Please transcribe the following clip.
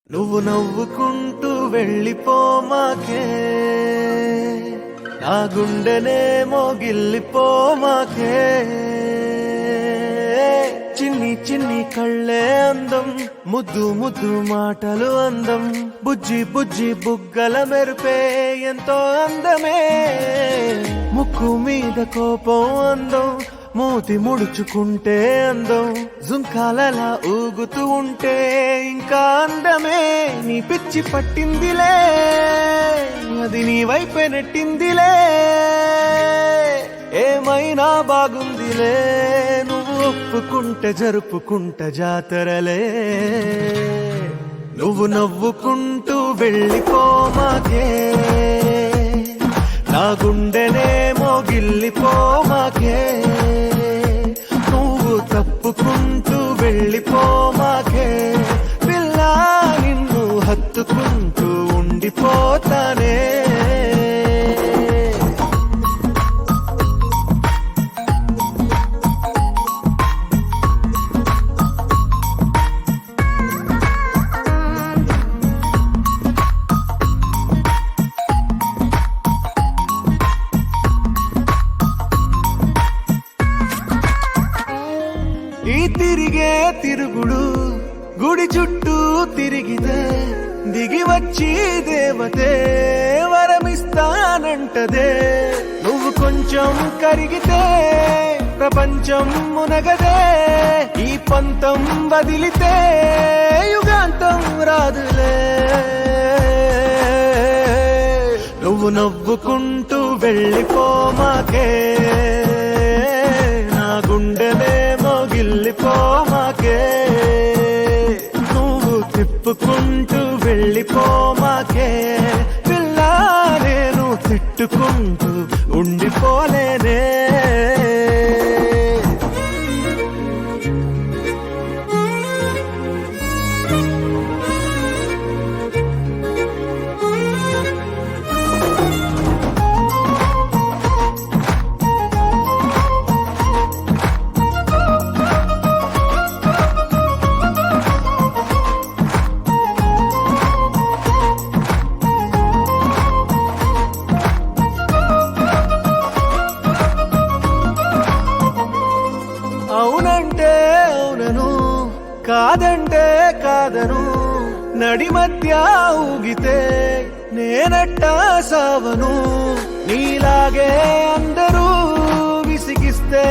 నువ్వు నవ్వుకుంటూ వెళ్ళిపోమాకే, నా గుండెనేమో గిల్లిపోమాకే. చిన్ని చిన్ని కళ్ళే అందం, ముద్దు ముద్దు మాటలు అందం, బుజ్జి బుజ్జి బుగ్గల మెరుపే ఎంతో అందమే. ముక్కు మీద కోపం అందం, మూతి ముడుచుకుంటే అందం, జుంకాలలా ఊగుతూ ఉంటే ఇంకా అందమే. నీ పిచ్చి పట్టిందిలే, అది నీ వైపే నెట్టిందిలే. ఏమైనా బాగుందిలే, నువ్వు ఒప్పుకుంటే జరుపుకుంటే జాతరలే. నువ్వు నవ్వుకుంటూ వెళ్ళిపోమాకే, నా గుండెనేమో గిల్లిపోమాకే. నువ్వు తప్పుకుంటూ వెళ్ళిపోమాకే, పిల్ల నిన్ను హత్తుకుంటూ ఉండిపోతానే. ఈ తిరిగే తిరుగుడు గుడి చుట్టూ తిరిగితే, దిగి వచ్చి దేవతే వరమిస్తానంటదే. నువ్వు కొంచెం కరిగితే ప్రపంచం మునగదే. ఈ పంతం వదిలితే యుగాంతం రాదులే. నువ్వు నవ్వుకుంటూ వెళ్ళిపోమాకే, నా గుండెనేమో గిల్లిపోమాకే. నువ్వు తిప్పుకుంటూ వెళ్ళిపోమాకే, పిల్ల నేను తిట్టుకుంటూ ఉండిపోలేనే. అవునంటే అవునను, కాదంటే కాదను, నడి మధ్య ఊగితే నేనట్టా సావను. నీలాగే అందరూ విసిగిస్తే